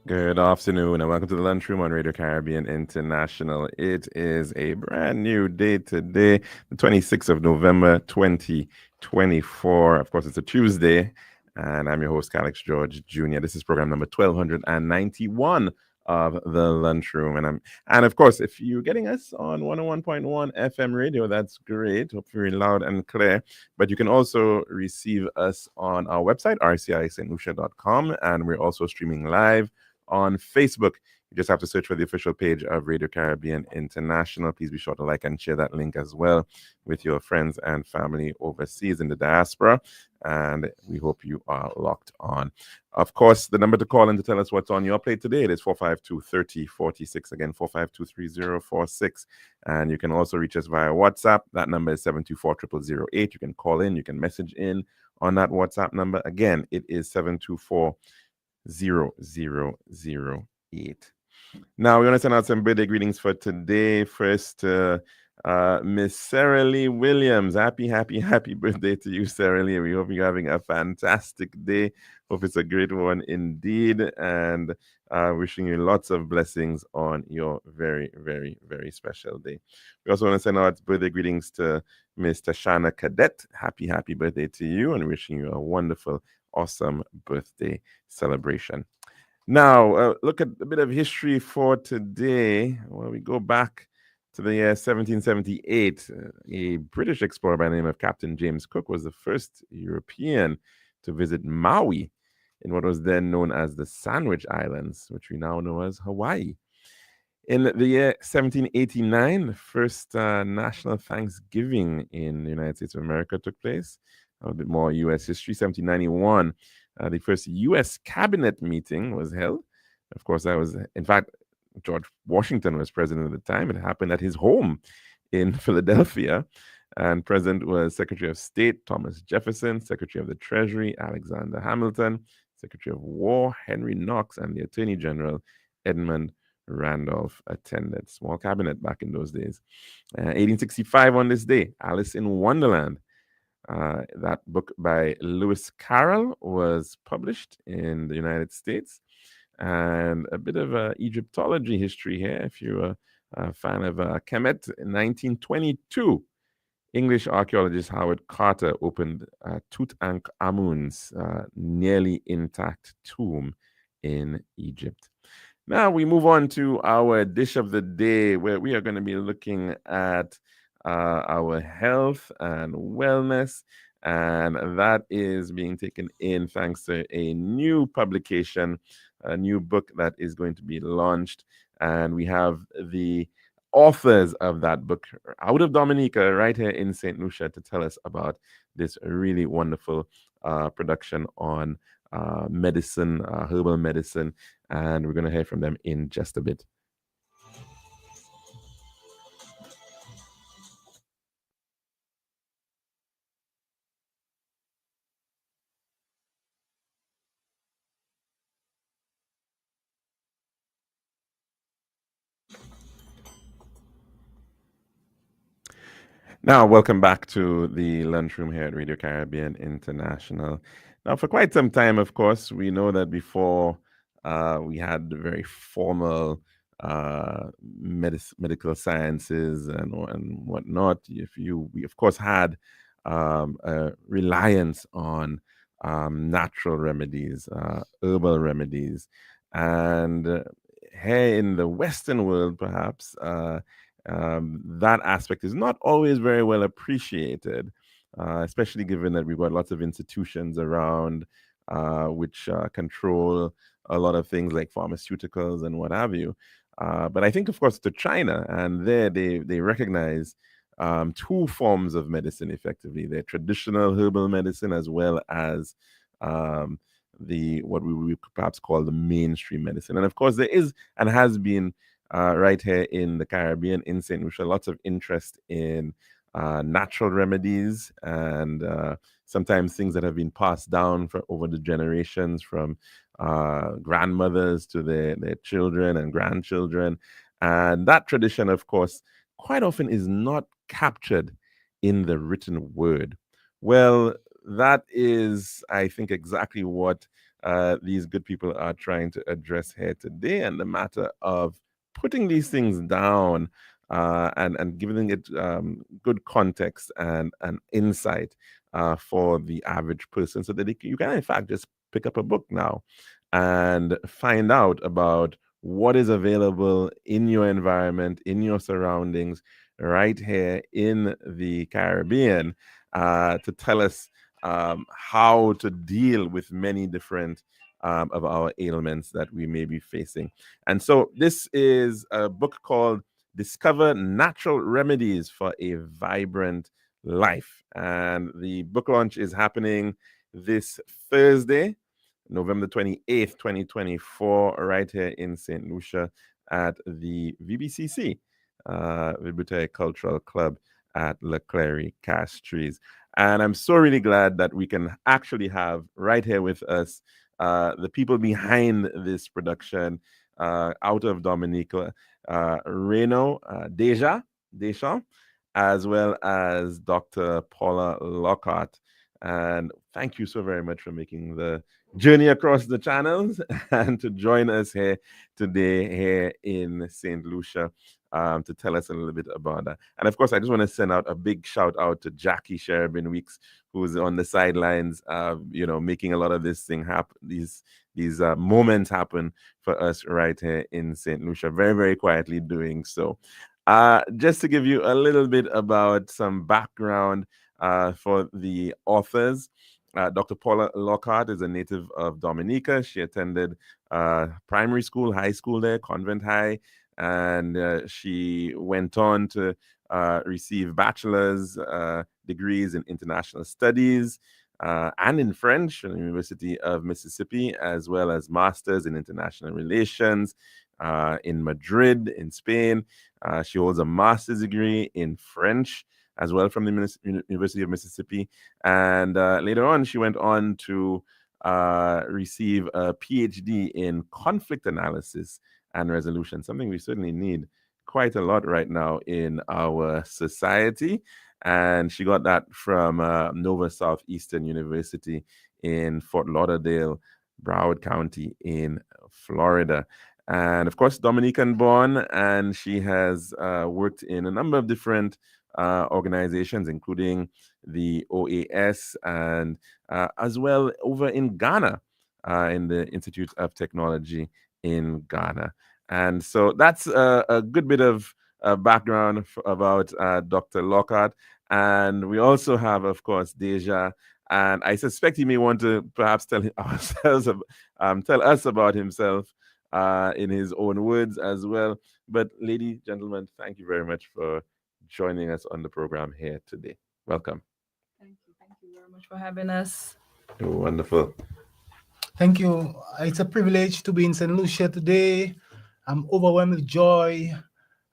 Good afternoon and welcome to the Lunchroom on Radio Caribbean International. It is a brand new day today, the 26th of November, 2024. Of course, it's a Tuesday, and I'm your host, Calixte George Jr. This is program number 1291 of the Lunchroom. And of course, if you're getting us on 101.1 FM radio, that's great. Hopefully loud and clear. But you can also receive us on our website, rcisaintlucia.com, and we're also streaming live on Facebook. You just have to search for the official page of Radio Caribbean International. Please be sure to like and share that link as well with your friends and family overseas in the diaspora. And we hope you are locked on. Of course, the number to call in to tell us what's on your plate today, it is 452-3046. Again, 452-3046. And you can also reach us via WhatsApp. That number is 724-0008. You can call in, you can message in on that WhatsApp number. Again, it is 724 0008. Now, we want to send out some birthday greetings for today. First, Miss Sarah Lee Williams. Happy birthday to you, Sarah Lee. We hope you're having a fantastic day. Hope it's a great one indeed. And wishing you lots of blessings on your very, very, very special day. We also want to send out birthday greetings to Miss Tashana Cadet. Happy birthday to you, and wishing you a wonderful, awesome birthday celebration. Now, look at a bit of history for today. Well, we go back to the year 1778. A British explorer by the name of Captain James Cook was the first European to visit Maui in what was then known as the Sandwich Islands, which we now know as Hawaii. In the year 1789, the first National Thanksgiving in the United States of America took place. A bit more U.S. history. 1791, the first U.S. cabinet meeting was held. Of course, that was, in fact, George Washington was president at the time. It happened at his home in Philadelphia. And president was Secretary of State Thomas Jefferson, Secretary of the Treasury Alexander Hamilton, Secretary of War Henry Knox, and the Attorney General Edmund Randolph attended. Small cabinet back in those days. 1865 on this day, Alice in Wonderland. That book by Lewis Carroll was published in the United States. And a bit of Egyptology history here, if you're a fan of Kemet. In 1922, English archaeologist Howard Carter opened Tutankhamun's nearly intact tomb in Egypt. Now we move on to our dish of the day, where we are going to be looking at our health and wellness. And that is being taken in thanks to a new publication, a new book that is going to be launched. And we have the authors of that book out of Dominica, right here in St. Lucia, to tell us about this really wonderful production on medicine, herbal medicine. And we're going to hear from them in just a bit. Now, welcome back to the lunchroom here at Radio Caribbean International. Now, for quite some time, of course, we know that before we had the very formal medical sciences and whatnot. We of course had a reliance on natural remedies, herbal remedies, and here in the Western world, perhaps. That aspect is not always very well appreciated, especially given that we've got lots of institutions around which control a lot of things like pharmaceuticals and what have you. But I think, of course, to China, and there they recognize two forms of medicine effectively: their traditional herbal medicine as well as the what we would perhaps call the mainstream medicine. And of course, there is and has been right here in the Caribbean, in St. Lucia, lots of interest in natural remedies and sometimes things that have been passed down over the generations from grandmothers to their children and grandchildren. And that tradition, of course, quite often is not captured in the written word. Well, that is, I think, exactly what these good people are trying to address here today, and the matter of putting these things down and giving it good context and insight for the average person, so that you can, in fact, just pick up a book now and find out about what is available in your environment, in your surroundings, right here in the Caribbean, to tell us how to deal with many different of our ailments that we may be facing. And so this is a book called Discover Natural Remedies for a Vibrant Life. And the book launch is happening this Thursday, November 28th, 2024, right here in St. Lucia at the VBCC, Vibutary Cultural Club at Le Clery Castries. And I'm so really glad that we can actually have right here with us the people behind this production out of Dominica, Reno Deschamps, as well as Dr. Paula Lockhart. And thank you so very much for making the journey across the channels and to join us here today here in St. Lucia to tell us a little bit about that. And of course, I just want to send out a big shout out to Jackie Sherabin Weeks, who's on the sidelines, making a lot of this thing happen, these moments happen for us right here in St. Lucia, very, very quietly doing so. Just to give you a little bit about some background for the authors. Dr. Paula Lockhart is a native of Dominica. She attended primary school, high school there, Convent High, and she went on to receive bachelor's degrees in international studies and in French from the University of Mississippi, as well as master's in international relations in Madrid, in Spain. She holds a master's degree in French as well from the University of Mississippi. And later on, she went on to receive a PhD in conflict analysis and resolution, something we certainly need quite a lot right now in our society. And she got that from Nova Southeastern University in Fort Lauderdale, Broward County in Florida. And of course, Dominican born, and she has worked in a number of different organizations, including the OAS and as well over in Ghana, in the Institute of Technology in Ghana. And so that's a good bit of background about Dr. Lockhart. And we also have, of course, Deja. And I suspect he may want to perhaps tell us about himself in his own words as well. But ladies, gentlemen, thank you very much for joining us on the program here today. Welcome. Thank you very much for having us. Wonderful. Thank you. It's a privilege to be in St. Lucia today. I'm overwhelmed with joy.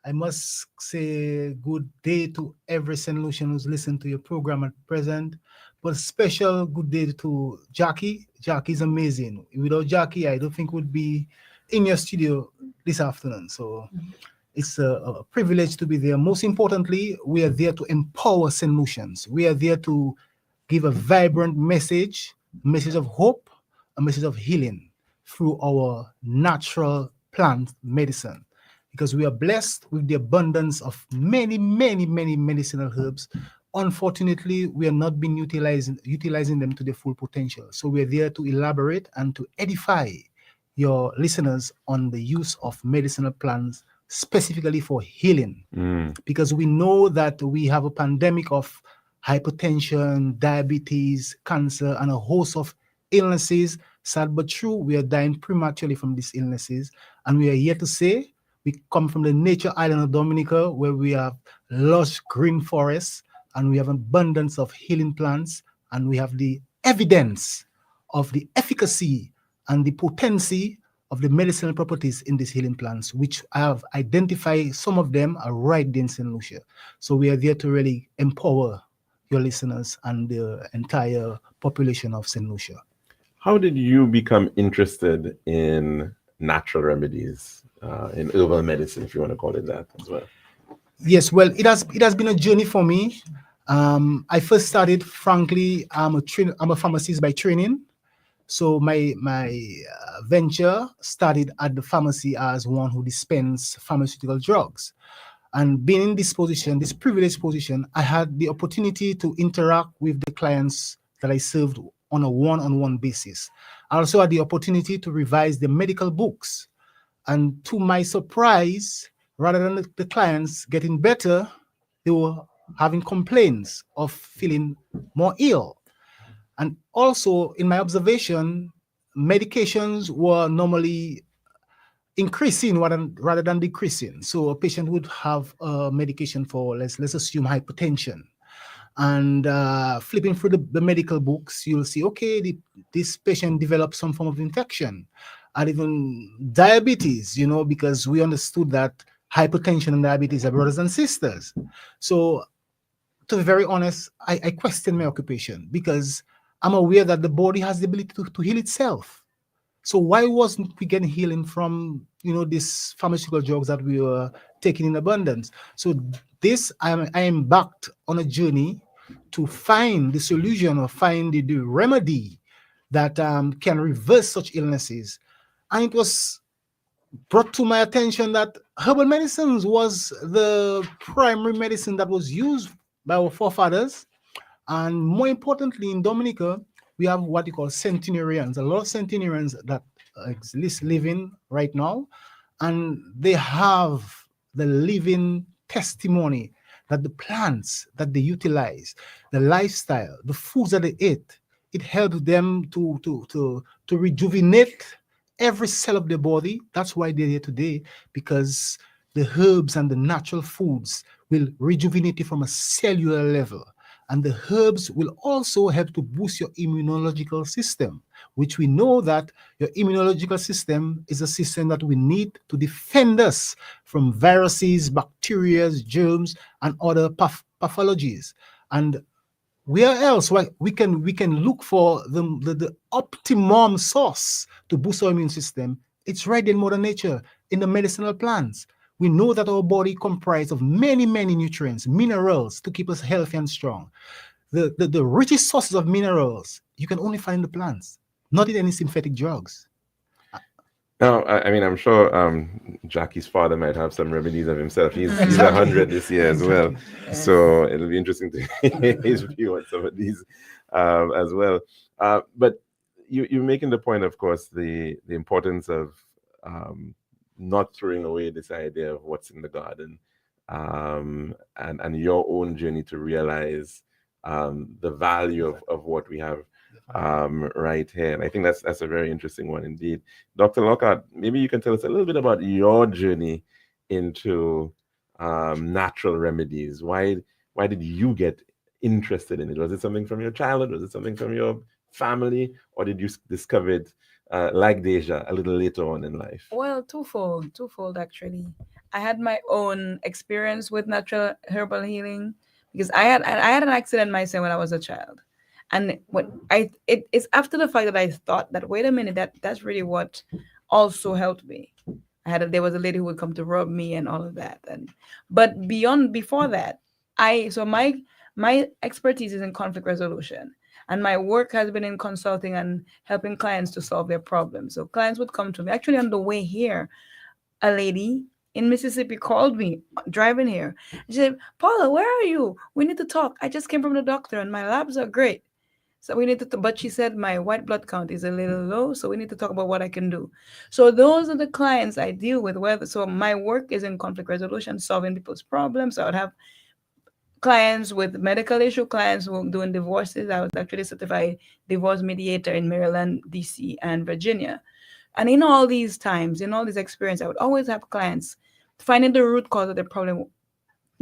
I must say good day to every St. Lucian who's listening to your program at present. But special good day to Jackie. Jackie's amazing. Without Jackie, I don't think we'd be in your studio this afternoon. So it's a privilege to be there. Most importantly, we are there to empower St. Lucians. We are there to give a vibrant message of hope, a message of healing through our natural plant medicine. Because we are blessed with the abundance of many, many, many medicinal herbs. Unfortunately, we are not being utilizing them to their full potential. So we are there to elaborate and to edify your listeners on the use of medicinal plants specifically for healing. Because we know that we have a pandemic of hypertension, diabetes, cancer, and a host of illnesses. Sad but true, we are dying prematurely from these illnesses. And we are here to say, we come from the nature island of Dominica, where we have lush green forests, and we have abundance of healing plants, and we have the evidence of the efficacy and the potency of the medicinal properties in these healing plants, which I have identified. Some of them are right there in St. Lucia. So we are there to really empower your listeners and the entire population of St. Lucia. How did you become interested in natural remedies, in herbal medicine, if you want to call it that as well? Yes, well, it has been a journey for me. I first started, frankly, I'm a pharmacist by training. So my venture started at the pharmacy as one who dispense pharmaceutical drugs. And being in this position, this privileged position, I had the opportunity to interact with the clients that I served on a one-on-one basis. I also had the opportunity to revise the medical books. And to my surprise, rather than the clients getting better, they were having complaints of feeling more ill. And also, in my observation, medications were normally increasing rather than decreasing. So a patient would have a medication for, let's assume, hypertension. And flipping through the medical books, you'll see, okay, this patient developed some form of infection and even diabetes, because we understood that hypertension and diabetes are brothers and sisters. So to be very honest, I question my occupation because I'm aware that the body has the ability to heal itself. So why wasn't we getting healing from these pharmaceutical drugs that we were taking in abundance? So this I am backed on a journey to find the solution or find the remedy that can reverse such illnesses. And it was brought to my attention that herbal medicines was the primary medicine that was used by our forefathers. And more importantly, in Dominica, we have what you call centenarians, a lot of centenarians that exist living right now, and they have the living testimony that the plants that they utilize, the lifestyle, the foods that they eat, it helps them to rejuvenate every cell of their body. That's why they're here today, because the herbs and the natural foods will rejuvenate you from a cellular level. And the herbs will also help to boost your immunological system, which we know that your immunological system is a system that we need to defend us from viruses, bacteria, germs, and other pathologies. And where else we can look for the optimum source to boost our immune system? It's right in Mother Nature, in the medicinal plants. We know that our body comprises of many nutrients, minerals to keep us healthy and strong. The richest sources of minerals you can only find in the plants, not in any synthetic drugs. Now, I mean, I'm sure Jackie's father might have some remedies of himself. He's Exactly. 100 this year as well. Yes. So it'll be interesting to hear his view on some of these as well. But you're making the point, of course, the importance of not throwing away this idea of what's in the garden, and your own journey to realize the value of what we have right here. And I think that's a very interesting one indeed. Dr. Lockhart, maybe you can tell us a little bit about your journey into natural remedies. Why did you get interested in it? Was it something from your childhood? Was it something from your family? Or did you discover it, like Deja, a little later on in life? Well, twofold actually. I had my own experience with natural herbal healing because I had an accident myself when I was a child, and it's after the fact that I thought that, wait a minute, that's really what also helped me. There was a lady who would come to rub me and all of that, but before that, my expertise is in conflict resolution. And my work has been in consulting and helping clients to solve their problems. So clients would come to me. Actually, on the way here, a lady in Mississippi called me driving here. She said, Paula, where are you? We need to talk. I just came from the doctor and my labs are great. So we need to, but she said my white blood count is a little low. So we need to talk about what I can do. So those are the clients I deal with. So my work is in conflict resolution, solving people's problems. So I would have clients with medical issue, clients who are doing divorces. I was actually certified divorce mediator in Maryland, DC, and Virginia. And in all these times, in all this experience, I would always have clients finding the root cause of the problem.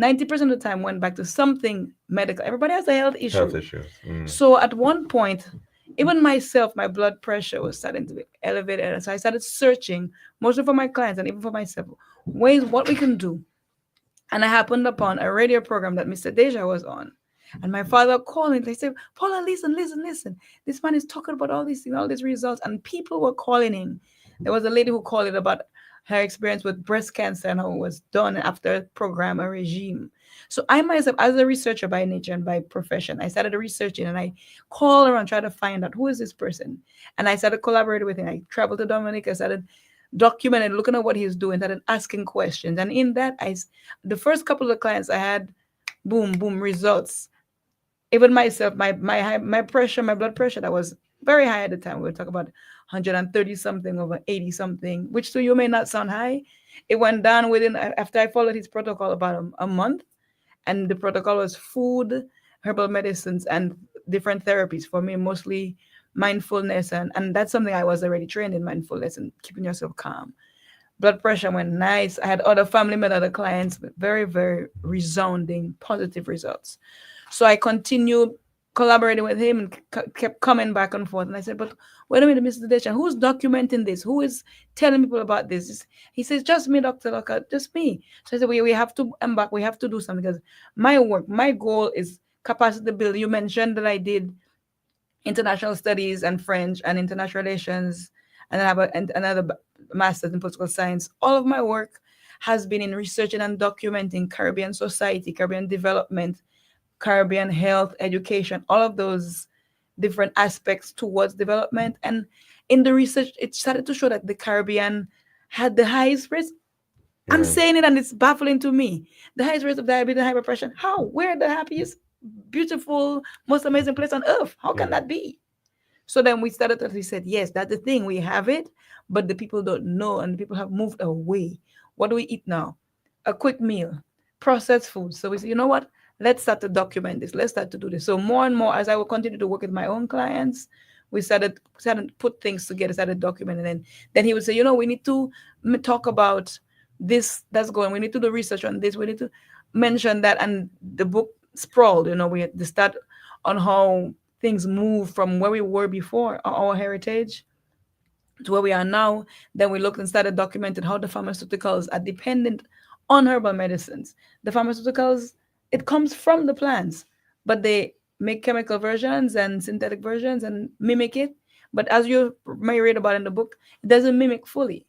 90% of the time went back to something medical. Everybody has a health issue. Health issues. So at one point, even myself, my blood pressure was starting to be elevated. So I started searching, mostly for my clients and even for myself, ways what we can do. And I happened upon a radio program that Mr. Deja was on. And my father called and they said, Paula, listen. This man is talking about all these things, all these results. And people were calling in. There was a lady who called it about her experience with breast cancer and how it was done after a program, a regime. So I myself, as a researcher by nature and by profession, I started researching and I call around, try to find out who is this person. And I started collaborating with him. I traveled to Dominica, started documenting, looking at what he's doing, started asking questions. And in that, the first couple of clients I had, boom, boom, results. Even myself, my pressure, my blood pressure, that was very high at the time. We were talking about 130 something over 80 something, which to you may not sound high. It went down within, after I followed his protocol, about a month. And the protocol was food, herbal medicines, and different therapies. For me, mostly mindfulness. And that's something I was already trained in, mindfulness and keeping yourself calm. Blood pressure went nice. I had other family members, other clients with very, very resounding positive results. So I continued collaborating with him and kept coming back and forth. And I said, but wait a minute, Mr. Deshan, who's documenting this? Who is telling people about this? He says, just me, Dr. Lockhart, just me. So I said, we have to embark, we have to do something, because my work, my goal is capacity building. You mentioned that I did international studies and French and international relations, and I have another master's in political science. All of my work has been in researching and documenting Caribbean society, Caribbean development, Caribbean health, education, all of those different aspects towards development. And in the research, it started to show that the Caribbean had the highest risk. I'm saying it and it's baffling to me. The highest risk of diabetes and hypertension. How? We're the happiest, beautiful, most amazing place on earth. How can that be? So then we started to, we said, yes, that's the thing. We have it, but the people don't know and the people have moved away. What do we eat now? A quick meal, processed food. So we said, you know what? Let's start to document this. Let's start to do this. So more and more, as I will continue to work with my own clients, we started to put things together, started documenting. And then he would say, we need to talk about this that's going. We need to do research on this. We need to mention that. And the book sprawled. We had to start on how things move from where we were before, our heritage, to where we are now. Then we looked and started documenting how the pharmaceuticals are dependent on herbal medicines. The pharmaceuticals, it comes from the plants, but they make chemical versions and synthetic versions and mimic it. But as you may read about in the book, it doesn't mimic fully.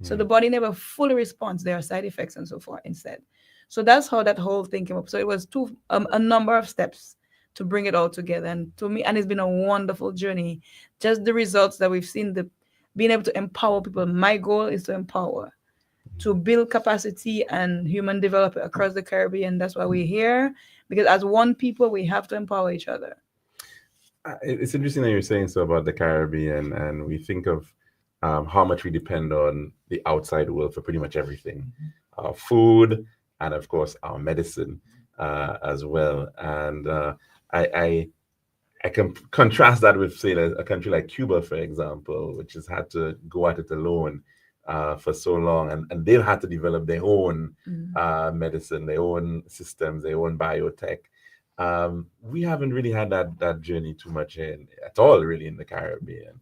So the body never fully responds. There are side effects and so forth instead. So that's how that whole thing came up. So it was a number of steps to bring it all together. And to me, and it's been a wonderful journey. Just the results that we've seen, being able to empower people. My goal is to empower, to build capacity and human development across the Caribbean. That's why we're here, because as one people, we have to empower each other. It's interesting that you're saying so about the Caribbean, and we think of how much we depend on the outside world for pretty much everything, our food, and of course our medicine as well. And I can contrast that with, say, a country like Cuba, for example, which has had to go at it alone for so long, and they've had to develop their own medicine, their own systems, their own biotech. We haven't really had that journey too much at all, really, in the Caribbean.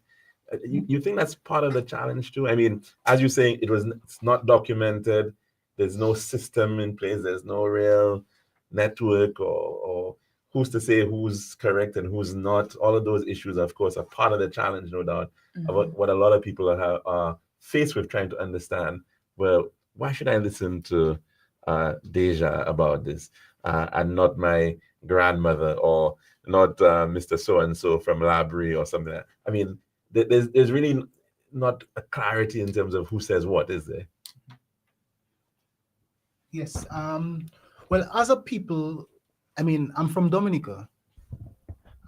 You think that's part of the challenge too? I mean, as you're saying, it's not documented. There's no system in place. There's no real network or who's to say who's correct and who's not. All of those issues, of course, are part of the challenge, no doubt, about what a lot of people are faced with trying to understand. Well, why should I listen to Deja about this and not my grandmother or not Mr. So-and-so from Labrie or something like that? I mean, there's really not a clarity in terms of who says what, is there? Yes. Well, as a people, I mean, I'm from Dominica.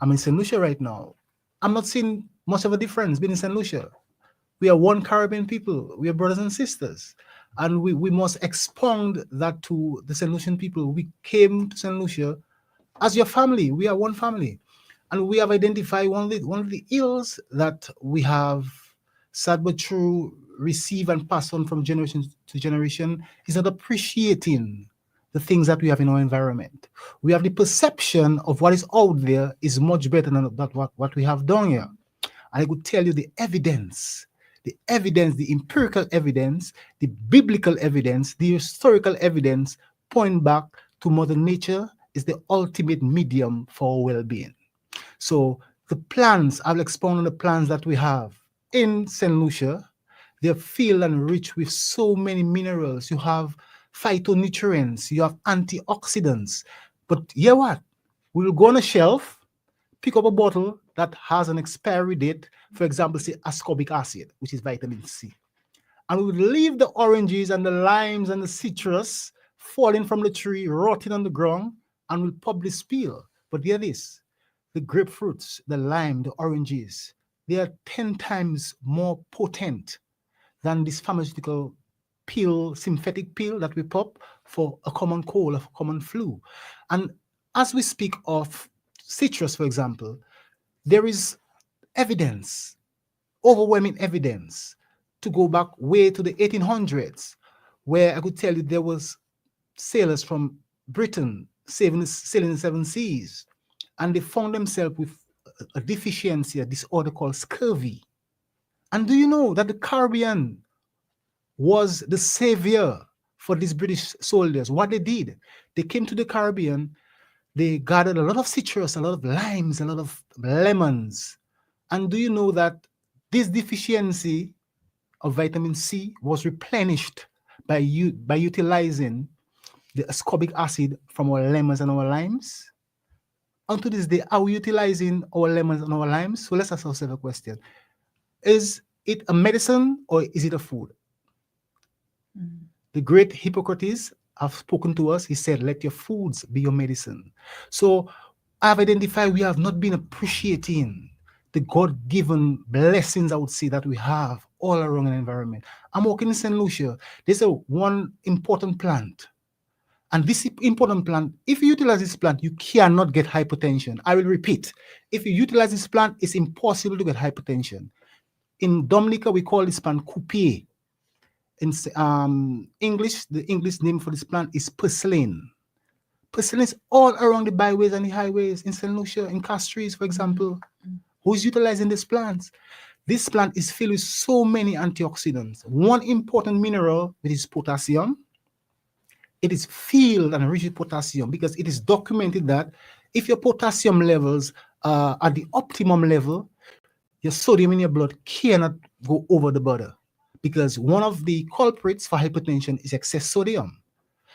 I'm in St. Lucia right now. I'm not seeing much of a difference being in St. Lucia. We are one Caribbean people. We are brothers and sisters. And we must expound that to the St. Lucian people. We came to St. Lucia as your family. We are one family. And we have identified one of the ills that we have, sad but true, receive and pass on from generation to generation, is not appreciating the things that we have in our environment. We have the perception of what is out there is much better than what we have done here. And I could tell you the evidence, the empirical evidence, the biblical evidence, the historical evidence point back to Mother Nature is the ultimate medium for well-being. So the plans, I'll expound on the plans that we have in St. Lucia They're filled and rich with so many minerals. You have phytonutrients, you have antioxidants. But yeah, what? We'll go on a shelf, pick up a bottle that has an expiry date, for example, say ascorbic acid, which is vitamin C. And we would leave the oranges and the limes and the citrus falling from the tree, rotting on the ground, and we'll probably spill. But hear this, the grapefruits, the lime, the oranges, they are 10 times more potent than this pharmaceutical pill, synthetic pill that we pop for a common cold, a common flu. And as we speak of citrus, for example, there is evidence, overwhelming evidence, to go back way to the 1800s, where I could tell you there was sailors from Britain sailing the seven seas, and they found themselves with a deficiency, a disorder called scurvy. And do you know that the Caribbean was the savior for these British soldiers? What they did, they came to the Caribbean, they gathered a lot of citrus, a lot of limes, a lot of lemons. And do you know that this deficiency of vitamin C was replenished by utilizing the ascorbic acid from our lemons and our limes? Unto this day, are we utilizing our lemons and our limes? So let's ask ourselves a question. Is it a medicine or is it a food? The great Hippocrates have spoken to us. He said, let your foods be your medicine. So I've identified we have not been appreciating the God-given blessings, I would say, that we have all around an environment. I'm working in St. Lucia. There's one important plant. And this important plant, if you utilize this plant, you cannot get hypertension. I will repeat. If you utilize this plant, it's impossible to get hypertension. In Dominica, we call this plant coupier. In English, the English name for this plant is purslane. Purslane is all around the byways and the highways in St. Lucia, in Castries, for example. Who's utilizing this plant? This plant is filled with so many antioxidants. One important mineral, which is potassium. It is filled and rich with potassium because it is documented that if your potassium levels are at the optimum level, your sodium in your blood cannot go over the border, because one of the culprits for hypertension is excess sodium.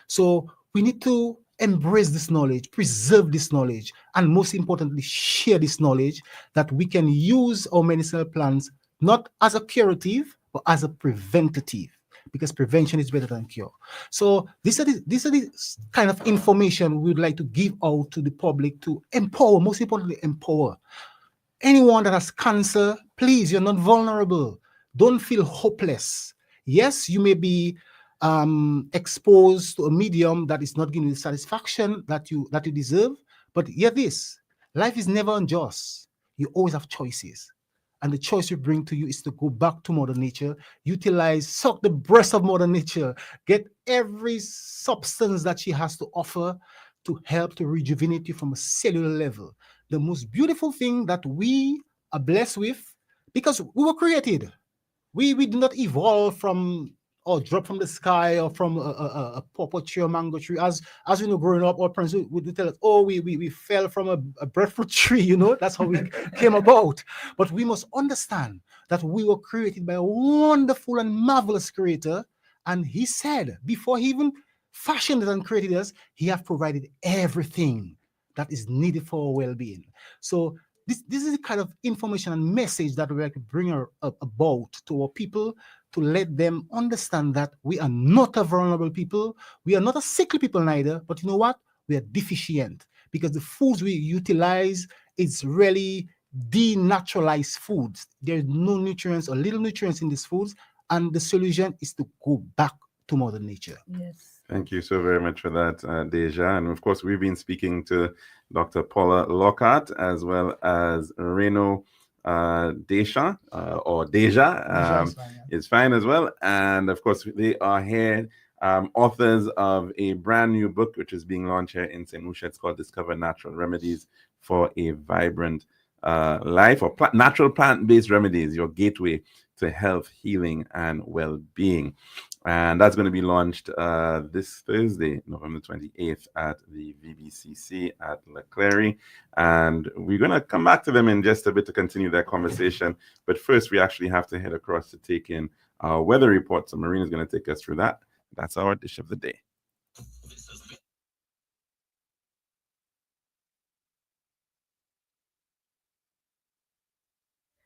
So we need to embrace this knowledge, preserve this knowledge, and most importantly, share this knowledge that we can use our medicinal plants not as a curative, but as a preventative, because prevention is better than cure. So these are the kind of information we would like to give out to the public to empower, most importantly, empower. Anyone that has cancer, please, you're not vulnerable. Don't feel hopeless. Yes, you may be exposed to a medium that is not giving you the satisfaction that you deserve, but hear this, life is never unjust. You always have choices. And the choice we bring to you is to go back to Mother Nature, utilize, suck the breast of Mother Nature, get every substance that she has to offer to help to rejuvenate you from a cellular level. The most beautiful thing that we are blessed with, because we were created. We did not evolve from or drop from the sky or from a pawpaw tree or mango tree. As we know, growing up, our parents would tell us, oh, we fell from a breadfruit tree, you know, that's how we came about. But we must understand that we were created by a wonderful and marvelous creator. And he said, before he even fashioned us and created us, he has provided everything that is needed for our well-being. So this is the kind of information and message that we like to bring about to our people, to let them understand that we are not a vulnerable people. We are not a sickly people neither, but you know what? We are deficient because the foods we utilize is really denaturalized foods. There's no nutrients or little nutrients in these foods, and the solution is to go back to Mother Nature. Yes. Thank you so very much for that, Deja. And of course, we've been speaking to Dr. Paula Lockhart as well as Reno Deja or Deja. It's fine as well. And of course, they are here, authors of a brand new book, which is being launched here in St. Lucia. It's called Discover Natural Remedies for a Vibrant Life, or Natural Plant-Based Remedies, your gateway to health, healing, and well-being. And that's going to be launched this Thursday, November 28th at the VBCC at La Clary. And we're going to come back to them in just a bit to continue that conversation. But first, we actually have to head across to take in our weather report. So Marine is going to take us through that. That's our dish of the day.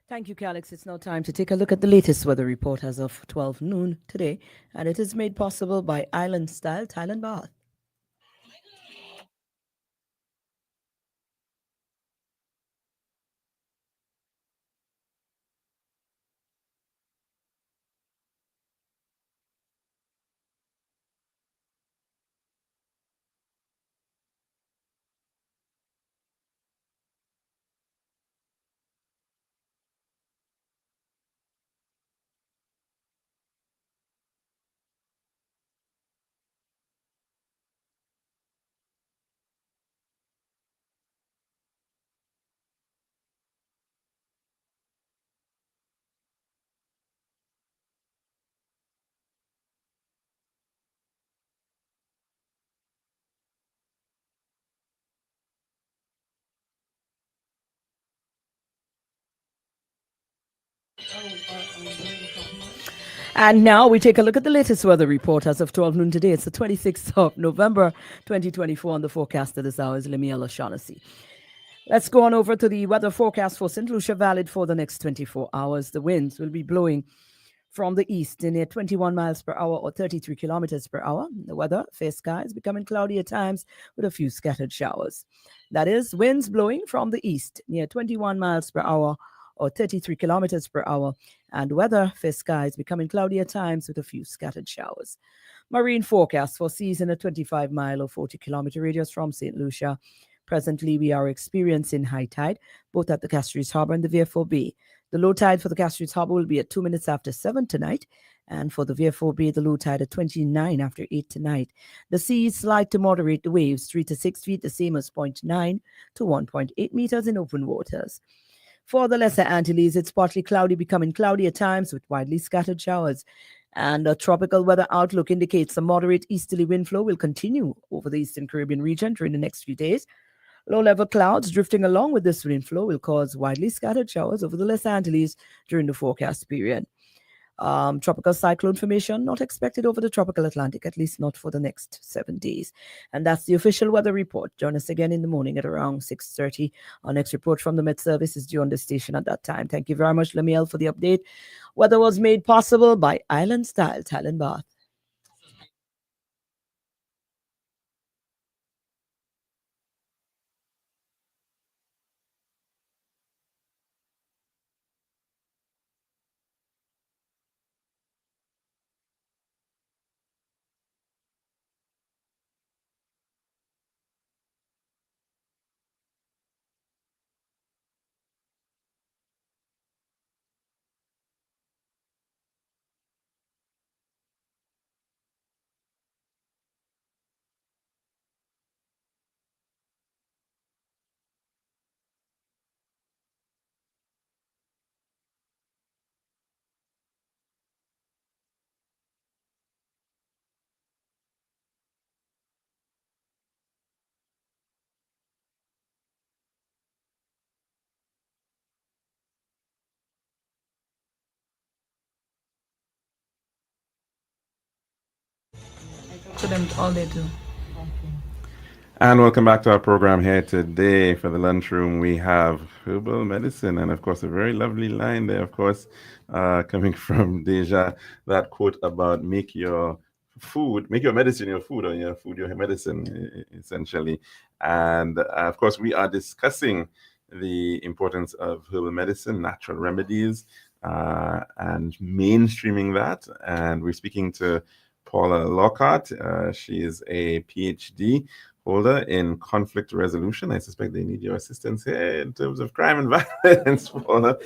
Thank you, Calix. It's now time to take a look at the latest weather report as of 12 noon today, and it is made possible by Island Style Thailand Bath. And now we take a look at the latest weather report as of 12 noon today. It's the 26th of November, 2024, and the forecast at this hour is Lemuel O'Shaughnessy. Let's go on over to the weather forecast for St. Lucia valid for the next 24 hours. The winds will be blowing from the east in at 21 miles per hour or 33 kilometers per hour. The weather, fair skies, becoming cloudy at times with a few scattered showers. That is, winds blowing from the east near 21 miles per hour or 33 kilometers per hour, and weather, fair skies, becoming cloudy at times with a few scattered showers. Marine forecast for seas in a 25-mile or 40-kilometer radius from St. Lucia. Presently, we are experiencing high tide, both at the Castries Harbour and the Vieux-Fort Bay. The low tide for the Castries Harbour will be at 2 minutes after 7 tonight, and for the Vieux-Fort Bay, the low tide at 29 after 8 tonight. The sea is slight to moderate, the waves 3 to 6 feet, the same as 0.9 to 1.8 meters in open waters. For the Lesser Antilles, it's partly cloudy, becoming cloudy at times with widely scattered showers. And a tropical weather outlook indicates a moderate easterly wind flow will continue over the Eastern Caribbean region during the next few days. Low-level clouds drifting along with this wind flow will cause widely scattered showers over the Lesser Antilles during the forecast period. Tropical cyclone formation not expected over the tropical Atlantic, at least not for the next 7 days. And that's the official weather report. Join us again in the morning at around 6:30. Our next report from the Met Service is due on the station at that time. Thank you very much, Lemuel, for the update. Weather was made possible by Island Style Thailand Bath. To them all day too. And welcome back to our program here today. For the lunchroom, we have herbal medicine, and of course, a very lovely line there, of course, coming from Deja. That quote about make your medicine your food, or your food your medicine, essentially. And of course, we are discussing the importance of herbal medicine, natural remedies, and mainstreaming that. And we're speaking to Paula Lockhart. She is a PhD holder in conflict resolution. I suspect they need your assistance here in terms of crime and violence, Paula,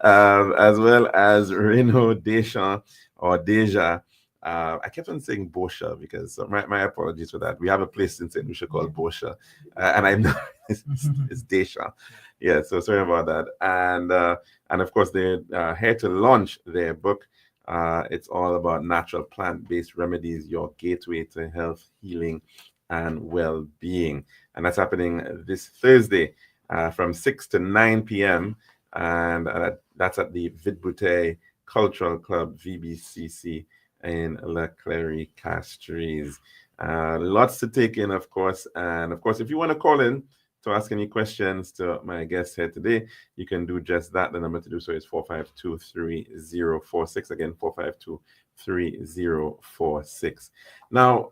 as well as Reno Deschamps or Deja. I kept on saying Bosha because my apologies for that. We have a place in St. Lucia called Bosha, and I know it's Deschamps. Yeah, so sorry about that. And of course, they're here to launch their book. It's all about natural plant-based remedies, your gateway to health, healing, and well-being. And that's happening this Thursday from 6 to 9 p.m. And that's at the Vidboutet Cultural Club, VBCC, in La Clery Castries. Lots to take in, of course. And of course, if you want to call in to ask any questions to my guest here today, you can do just that. The number to do so is 452-3046. Again, 452-3046. Now,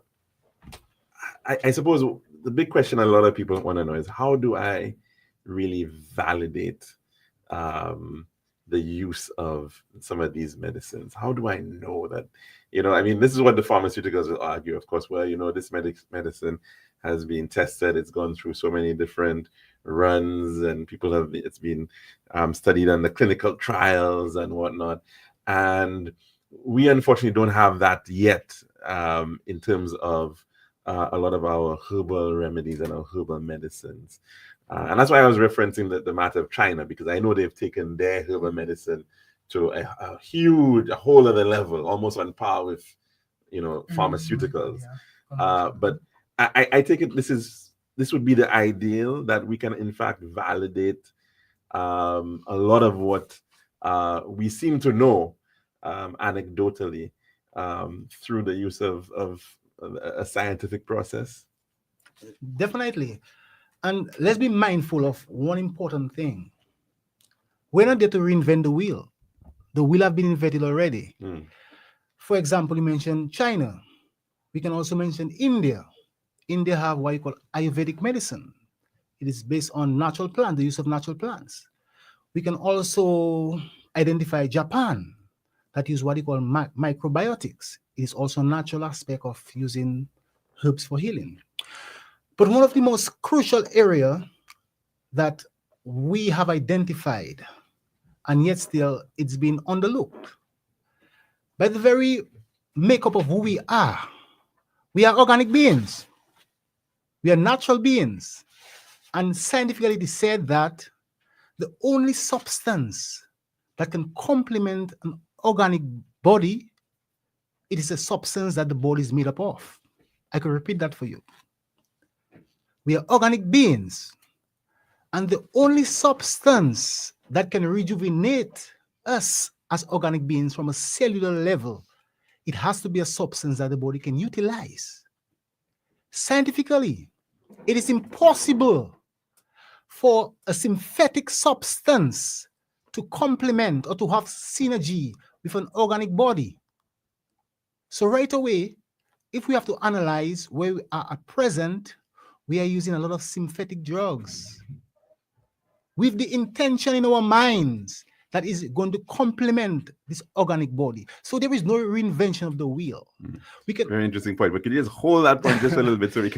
I suppose the big question a lot of people want to know is, how do I really validate the use of some of these medicines? How do I know that, I mean, this is what the pharmaceuticals will argue, of course. Well, this medicine has been tested. It's gone through so many different runs, and it's been studied on the clinical trials and whatnot. And we unfortunately don't have that yet in terms of a lot of our herbal remedies and our herbal medicines. And that's why I was referencing the matter of China, because I know they've taken their herbal medicine to a whole other level, almost on par with, pharmaceuticals. But I take it this would be the ideal, that we can in fact validate a lot of what we seem to know anecdotally through the use of a scientific process. Definitely. And let's be mindful of one important thing. We're not there to reinvent the wheel. The wheel have been invented already. For example, you mentioned China. We can also mention India. India have what you call Ayurvedic medicine. It is based on natural plants, the use of natural plants. We can also identify Japan, that use what you call microbiotics. It is also a natural aspect of using herbs for healing. But one of the most crucial area that we have identified, and yet still it's been underlooked, by the very makeup of who we are organic beings. We are natural beings. And scientifically it is said that the only substance that can complement an organic body, it is a substance that the body is made up of. I can repeat that for you. We are organic beings. And the only substance that can rejuvenate us as organic beings from a cellular level, it has to be a substance that the body can utilize. Scientifically, it is impossible for a synthetic substance to complement or to have synergy with an organic body. So right away, if we have to analyze where we are at present, we are using a lot of synthetic drugs with the intention in our minds that is going to complement this organic body. So there is no reinvention of the wheel. Very interesting point. But could you just hold that point just a little bit so we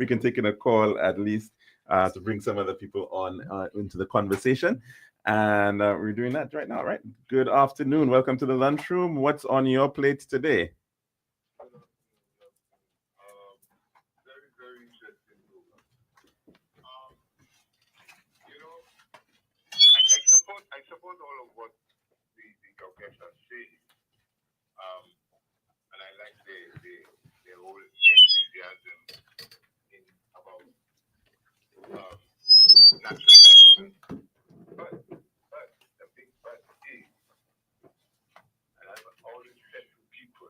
can take in a call at least to bring some other people on into the conversation. And we're doing that right now, right? Good afternoon. Welcome to the Lunchroom. What's on your plate today? Very interesting program. I support all of what your guests are saying. And I like the whole enthusiasm about natural medicine. But the big but is, and I've always said to people,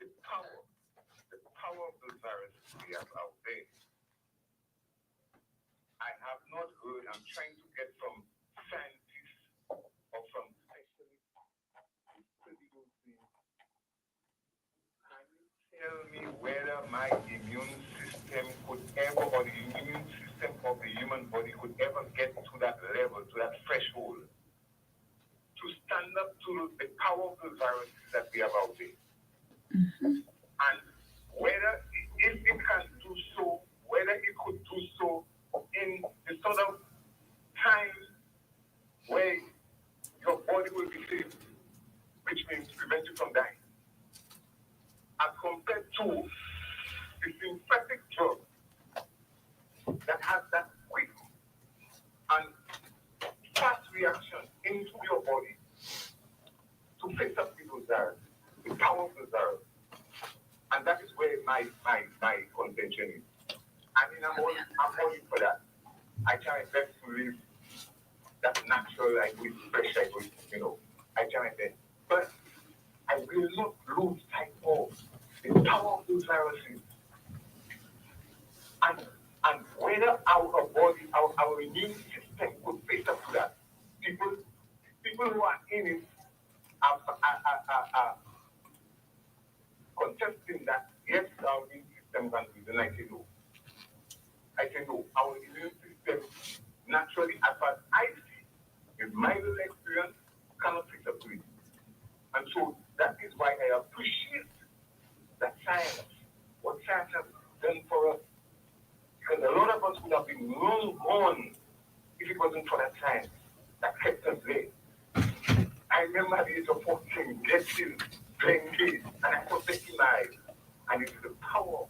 the power of those viruses we have out there. I have not heard, I'm trying to get from scientists or from specialists who study those things. Can you tell me whether my immune system could ever, or the immune system of the human body could ever get to that level, to that threshold, to stand up to the power of the viruses that we have out there? And whether, if it can do so, whether it could do so in the sort of time where your body will be saved, which means prevent you from dying, as compared to the synthetic drug that has that quick and fast reaction into your body to fix up people's desires, the power of the desires. And that is where my contention is. I mean, I'm all in for that. I try my best to live that natural, I go fresh, I go, I joined it. But I will not lose sight of the power of those viruses and whether our body, our immune system could face up to that. People who are in it are contesting that yes, our immune system can do it. And I say no. Our immune system naturally, as far as I see, with my little experience, cannot fix up to it. And so that is why I appreciate that science, what science has done for us. Because a lot of us would have been long gone if it wasn't for that science that kept us there. I remember at the age of 14 getting playing games and I was taking my eyes. And it is the power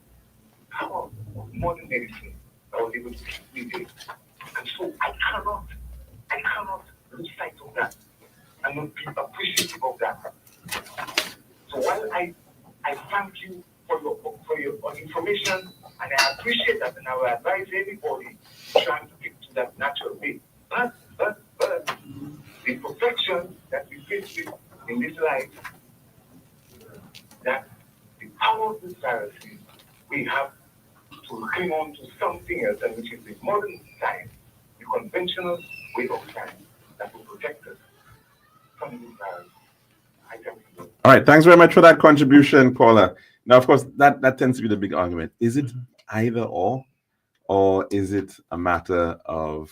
of modern medicine that was able to keep me there. And so I cannot lose sight of that and not be appreciative of that. So while I thank you for your information, and I appreciate that, and I will advise anybody trying to get to that natural way. But the perfection that we face with in this life, that the power of this viruses, we have to cling on to something else, and which is the modern science, the conventional way of science that will protect us from this virus. I thank you. All right, thanks very much for that contribution, caller. Now, of course, that tends to be the big argument. Is it either or is it a matter of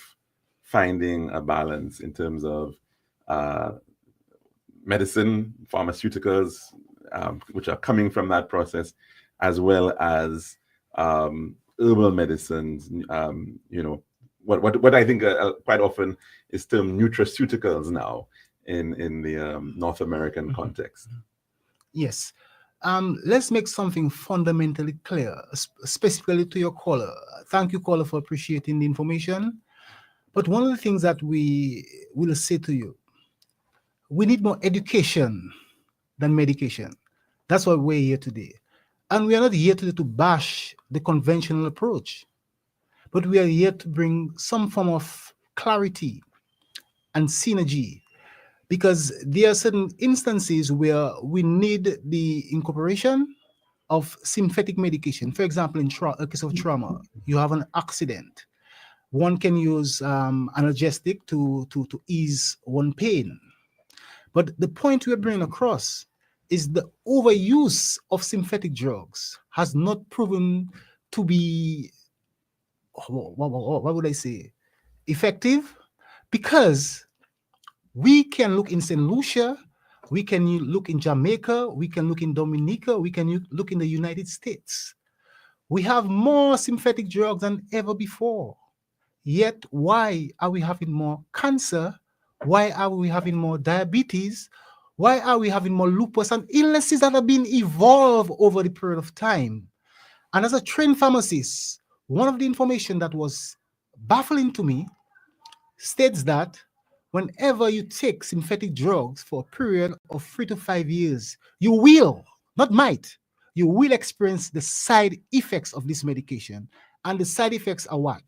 finding a balance in terms of medicine, pharmaceuticals, which are coming from that process, as well as herbal medicines, what I think quite often is termed nutraceuticals now in the North American context. Yes. Let's make something fundamentally clear, specifically to your caller. Thank you, caller, for appreciating the information. But one of the things that we will say to you, we need more education than medication. That's why we're here today. And we are not here today to bash the conventional approach, but we are here to bring some form of clarity and synergy, because there are certain instances where we need the incorporation of synthetic medication. For example, in a case of trauma, you have an accident. One can use analgesic to ease one pain. But the point we're bringing across is the overuse of synthetic drugs has not proven to be, what would I say, effective, because we can look in St. Lucia, we can look in Jamaica, we can look in Dominica, we can look in the United States. We have more synthetic drugs than ever before. Yet, why are we having more cancer? Why are we having more diabetes? Why are we having more lupus and illnesses that have been evolved over the period of time? And as a trained pharmacist, one of the information that was baffling to me states that whenever you take synthetic drugs for a period of 3 to 5 years, you will, not might, you will experience the side effects of this medication. And the side effects are what?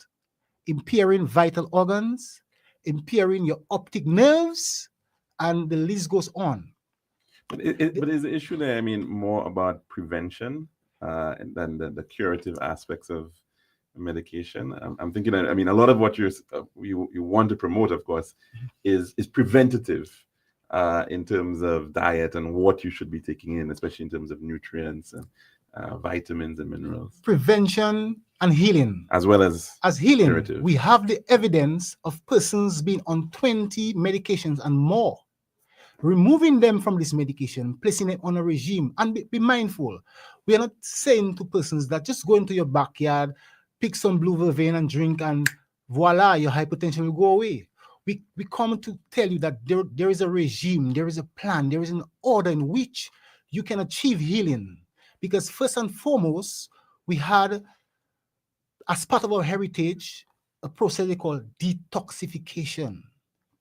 Impairing vital organs, impairing your optic nerves, and the list goes on. But is the issue there, I mean, more about prevention than the curative aspects of medication? I'm thinking, I mean, a lot of what you want to promote, of course, is preventative in terms of diet and what you should be taking in, especially in terms of nutrients and vitamins and minerals. Prevention and healing. As well as healing. curative. We have the evidence of persons being on 20 medications and more. Removing them from this medication, placing them on a regime, and be mindful. We are not saying to persons that just go into your backyard, pick some blue vervain and drink, and voila, your hypertension will go away. We come to tell you that there is a regime, there is a plan, there is an order in which you can achieve healing. Because first and foremost, we had, as part of our heritage, a process they call detoxification,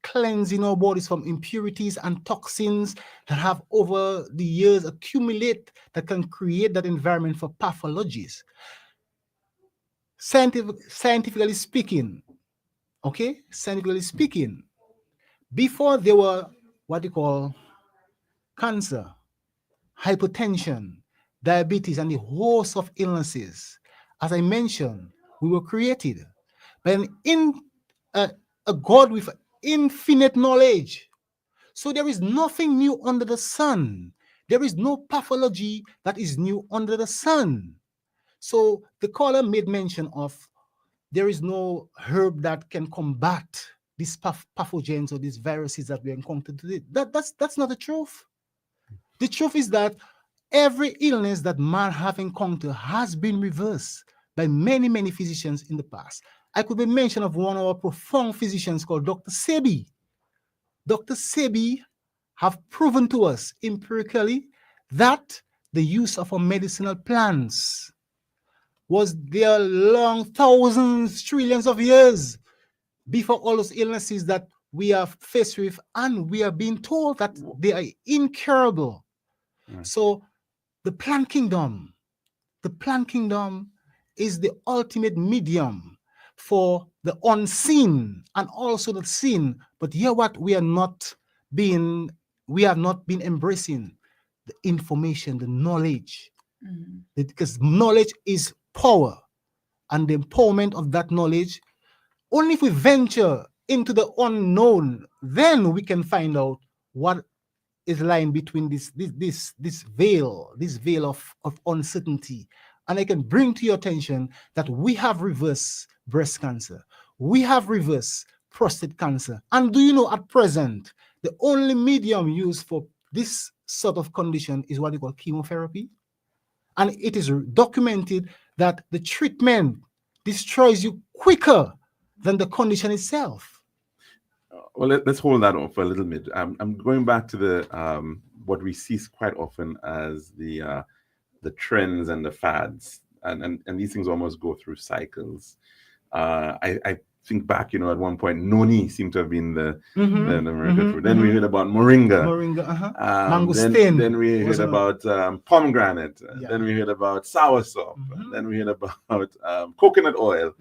cleansing our bodies from impurities and toxins that have over the years accumulate that can create that environment for pathologies. Scientifically speaking, before there were what you call cancer, hypertension, diabetes, and the host of illnesses. As I mentioned, we were created by a God with infinite knowledge. So there is nothing new under the sun. There is no pathology that is new under the sun. So the caller made mention of there is no herb that can combat these pathogens or these viruses that we encounter today. That's not the truth. The truth is that every illness that man have encountered has been reversed by many, many physicians in the past. I could be mentioned of one of our profound physicians called Dr. Sebi. Dr. Sebi have proven to us empirically that the use of our medicinal plants was there long thousands, trillions of years before all those illnesses that we are faced with, and we are being told that they are incurable. So the plant kingdom is the ultimate medium for the unseen and also the seen. But here what we have not been embracing the information, the knowledge, because knowledge is power, and the empowerment of that knowledge, only if we venture into the unknown, then we can find out what is lying between this veil of uncertainty. And I can bring to your attention that we have reversed breast cancer, we have reversed prostate cancer, and do you know at present the only medium used for this sort of condition is what they call chemotherapy, and it is documented that the treatment destroys you quicker than the condition itself. Well, let's hold that on for a little bit. I'm going back to the what we see quite often as the trends and the fads, and these things almost go through cycles. I think back, at one point, noni seemed to have been the miracle fruit. Then we heard about moringa. Mangosteen. Then we heard about pomegranate. Then we heard about soursop. Then we heard about coconut oil.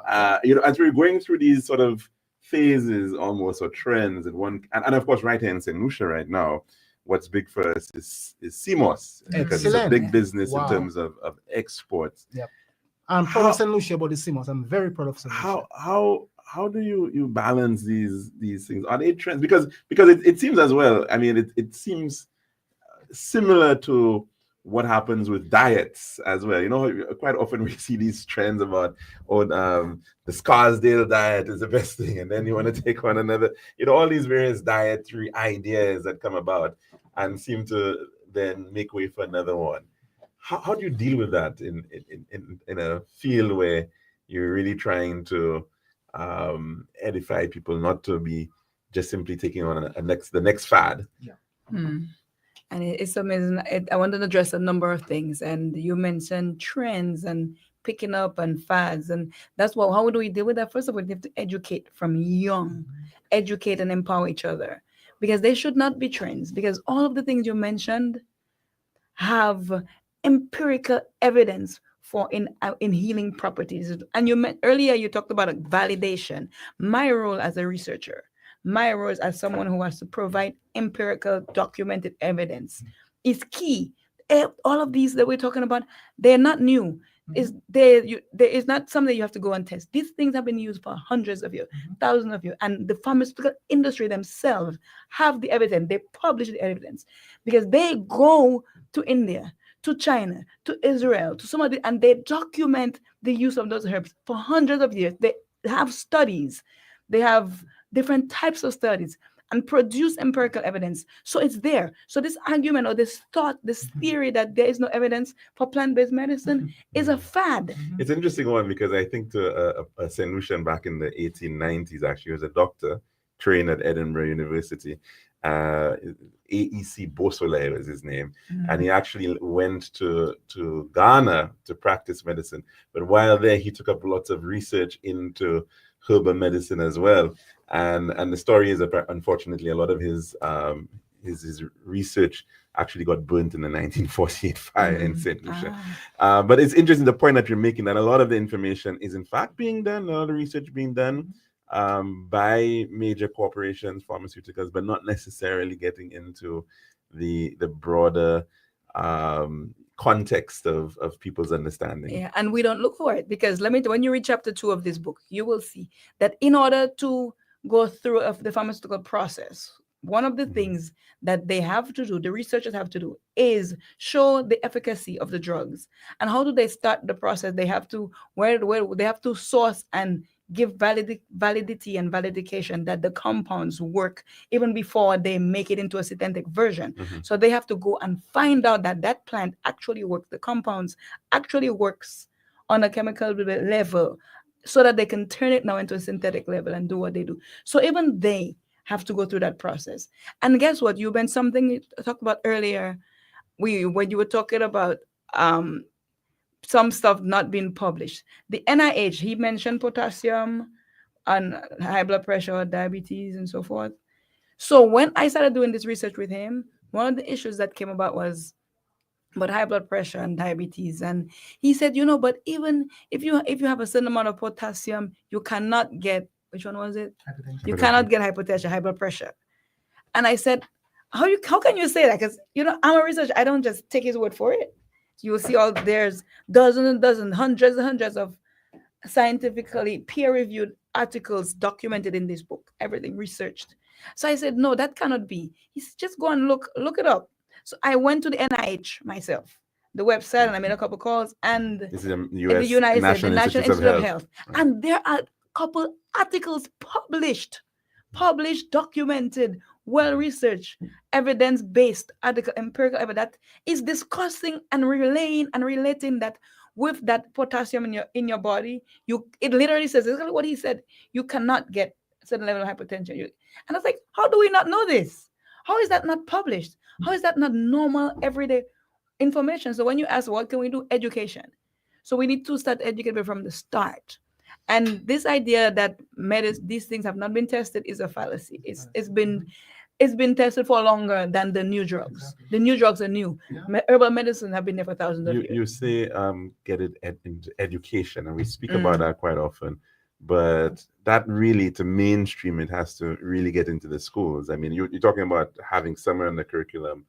As we're going through these sort of phases almost, or trends, and of course right here in St. Lucia right now, what's big for us is CMOS, because it's a big business in terms of exports. Yep. I'm proud of St. Lucia about the CMOS. I'm very proud of St. Lucia. How do you balance these things? Are they trends? Because it seems as well, I mean, it seems similar to what happens with diets as well. Quite often we see these trends about, the Scarsdale diet is the best thing, and then you want to take on another, all these various dietary ideas that come about and seem to then make way for another one. How do you deal with that in a field where you're really trying to edify people, not to be just simply taking on the next fad? Yeah. And it's amazing. I wanted to address a number of things, and you mentioned trends and picking up and fads, and that's what. How do we deal with that? First of all, we have to educate from young, educate and empower each other, because they should not be trends. Because all of the things you mentioned have empirical evidence for in healing properties. And earlier you talked about validation. My role as a researcher, my role as someone who has to provide empirical documented evidence is key. All of these that we're talking about, they're not new. There is not something you have to go and test. These things have been used for hundreds of years, thousands of years, and the pharmaceutical industry themselves have the evidence. They publish the evidence because they go to India, to China, to Israel, to some of the, and they document the use of those herbs for hundreds of years. They have studies, they have different types of studies, and produce empirical evidence. So it's there. So this argument or this thought, this theory that there is no evidence for plant-based medicine is a fad. It's an interesting one, because I think to a St. Lucian back in the 1890s, actually, was a doctor trained at Edinburgh University. AEC Beausoleil was his name, and he actually went to Ghana to practice medicine. But while there, he took up lots of research into herbal medicine as well. And the story is that, unfortunately, a lot of his research actually got burnt in the 1948 fire in St. Lucia. But it's interesting, the point that you're making, that a lot of the information is in fact being done, a lot of research being done, by major corporations, pharmaceuticals, but not necessarily getting into the broader context of people's understanding. Yeah, and we don't look for it because when you read chapter 2 of this book, you will see that in order to go through of the pharmaceutical process, one of the things that they have to do, the researchers have to do, is show the efficacy of the drugs. And how do they start the process? They have to where they have to source and give validity and validation that the compounds work even before they make it into a synthetic version. So they have to go and find out that that plant actually works, the compounds actually works on a chemical level, so that they can turn it now into a synthetic level and do what they do. So even they have to go through that process. And guess what? You mentioned something you talked about earlier. When you were talking about some stuff not being published. The NIH, he mentioned potassium and high blood pressure, diabetes, and so forth. So when I started doing this research with him, one of the issues that came about was but high blood pressure and diabetes. And he said, but even if you have a certain amount of potassium, you cannot get, which one was it? Hypertension. You cannot get hypertension, high blood pressure. And I said, how can you say that? Because I'm a researcher. I don't just take his word for it. You will see there's dozens and dozens, hundreds and hundreds of scientifically peer-reviewed articles documented in this book, everything researched. So I said, no, that cannot be. He said, just go and look it up. So I went to the NIH myself, the website, and I made a couple calls. And This is the in the United States, the National Institute of Health. Right. And there are a couple articles published, documented, well-researched, evidence-based article, empirical evidence that is discussing and relaying and relating that with that potassium in your body, it literally says exactly what he said. You cannot get a certain level of hypertension. And I was like, how do we not know this? How is that not published? How is that not normal everyday information? So when you ask what can we do, education. So we need to start educating from the start. And this idea that these things have not been tested is a fallacy. It's been tested for longer than the new drugs. Exactly. The new drugs are new. Yeah. Herbal medicine have been there for thousands of years. You say get it into education, and we speak about that quite often. But that really, to mainstream, it has to really get into the schools. I mean, you're talking about having somewhere in the curriculum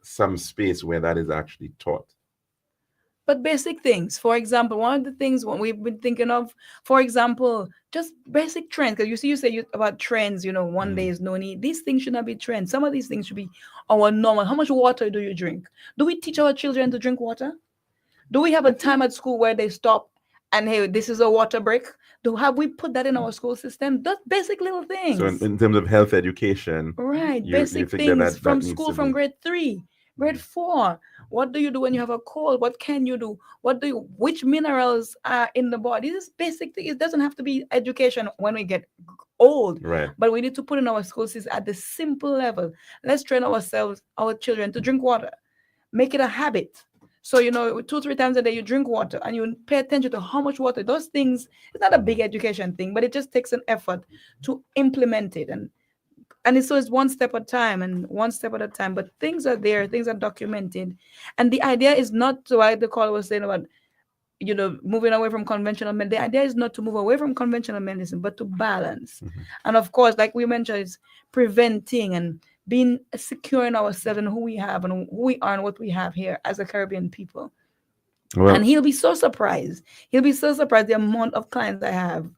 some space where that is actually taught. But basic things, for example, one of the things what we've been thinking of, for example, just basic trends. Because you say about trends, one day is no need. These things should not be trends. Some of these things should be our normal. How much water do you drink? Do we teach our children to drink water? Do we have a time at school where they stop and, hey, this is a water break? Have we put that in our school system? That's basic little things. So in terms of health education, right, you basic think things that from needs school, to from be- grade 3, grade 4. What do you do when you have a cold? What can you do? Which minerals are in the body? This is basic thing. It doesn't have to be education when we get old, right? but we need to put in our school system at the simple level. Let's train our children to drink water. Make it a habit. So, 2-3 times a day you drink water and you pay attention to how much water. Those things, it's not a big education thing, but it just takes an effort to implement it. And it's one step at a time, but things are there, things are documented. And the idea is not to, like the caller was saying about, moving away from conventional medicine. The idea is not to move away from conventional medicine, but to balance. And of course, like we mentioned, it's preventing and being secure in ourselves and who we have and who we are and what we have here as a Caribbean people. Well, And he'll be so surprised. The amount of clients I have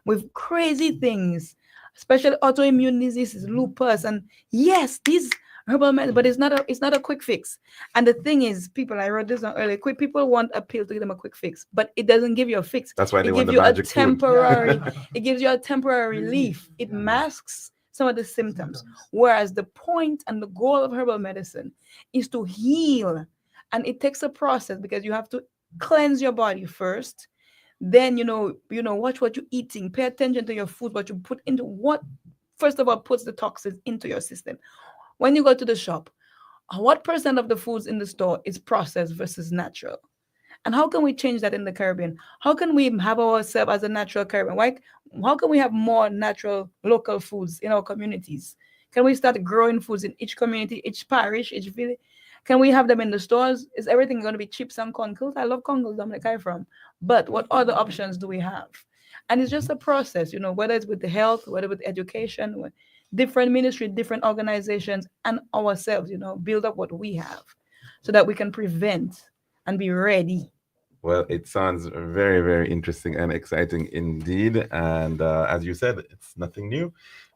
with crazy things, especially autoimmune diseases, lupus, and yes, these herbal medicine, but it's not a quick fix. And the thing is, I wrote this on earlier, people want a pill to give them a quick fix, but it doesn't give you a fix. that's why they It want gives the you a magic food. temporary, it gives you a temporary relief. It masks some of the symptoms. Whereas the point and the goal of herbal medicine is to heal. And it takes a process because you have to cleanse your body first. Then, watch what you're eating. Pay attention to your food, what you put into what, first of all, puts the toxins into your system. When you go to the shop, what percent of the foods in the store is processed versus natural? And how can we change that in the Caribbean? How can we have ourselves as a natural Caribbean? How can we have more natural local foods in our communities? Can we start growing foods in each community, each parish, each village? Can we have them in the stores? Is everything going to be chips and conkles? I love conkles, Dominic, I'm from. But what other options do we have? And it's just a process, whether it's with the health, whether with education, with different ministry, different organizations, and ourselves, build up what we have so that we can prevent and be ready. Well, it sounds very, very interesting and exciting indeed. And as you said, it's nothing new,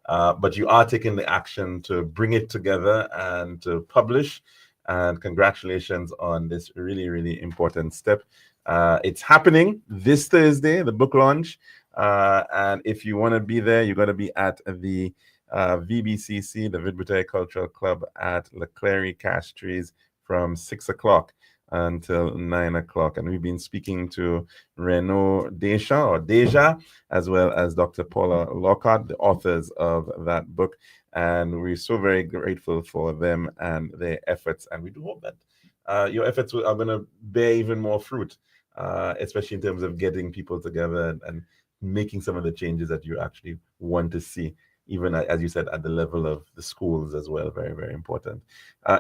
but you are taking the action to bring it together and to publish. And congratulations on this really, really important step. It's happening this Thursday, the book launch. And if you want to be there, you got to be at the VBCC, the Vidbutai Cultural Club at Leclerc Castries from 6 o'clock until 9 o'clock. And we've been speaking to Renaud Deja, as well as Dr. Paula Lockhart, the authors of that book. And we're so very grateful for them and their efforts. And we do hope that your efforts are going to bear even more fruit, especially in terms of getting people together and making some of the changes that you actually want to see, even as you said, at the level of the schools as well. Very, very important.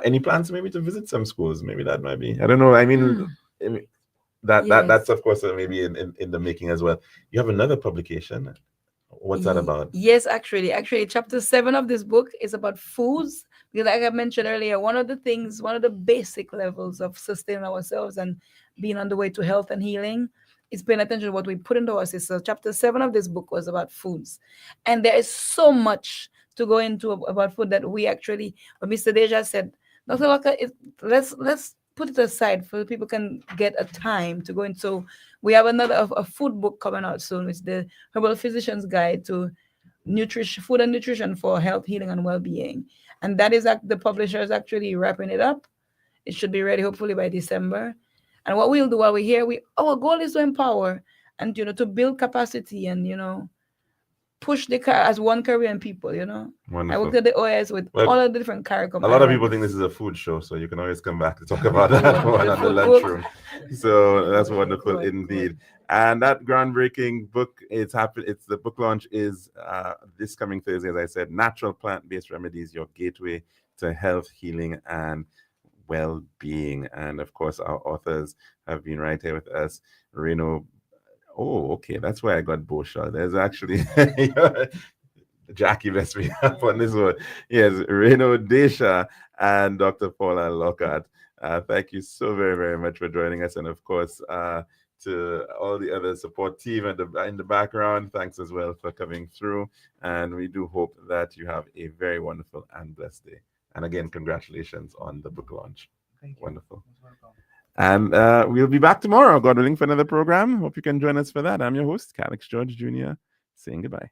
Any plans maybe to visit some schools? Maybe that might be, I don't know. I mean, that's of course maybe in the making as well. You have another publication. What's that about? Yes, actually, chapter 7 of this book is about foods. Because like I mentioned earlier, one of the basic levels of sustaining ourselves and being on the way to health and healing is paying attention to what we put into our system. So chapter 7 of this book was about foods. And there is so much to go into about food that we actually, what Mr. Deja said, Dr. Locke, let's put it aside so people can get a time to go into. So we have a food book coming out soon. It's the Herbal Physician's Guide to Food and Nutrition for Health, Healing, and Well-Being. And that is the publisher is actually wrapping it up. It should be ready hopefully by December. And what we'll do while we're here, our goal is to empower and to build capacity and push as one Caribbean people. Wonderful. I worked at the OS with all of the different CARICOM. A lot of people think this is a food show, so you can always come back to talk about that one on the lunchroom. So that's wonderful indeed. And that groundbreaking book, the book launch is this coming Thursday, as I said, Natural Plant-Based Remedies, Your Gateway to Health, Healing, and Well-Being. And of course, our authors have been right here with us. Renaud. Oh, okay, that's why I got Bosha. There's actually Jackie messed me up on this one. Yes, Renaud Deja and Dr. Paula Lockhart. Thank you so very, very much for joining us. And of course, to all the other support team in the background, thanks as well for coming through. And we do hope that you have a very wonderful and blessed day. And again, congratulations on the book launch. Thank you. Wonderful. And we'll be back tomorrow, God willing, for another program. Hope you can join us for that. I'm your host, Calixte George Jr., saying goodbye.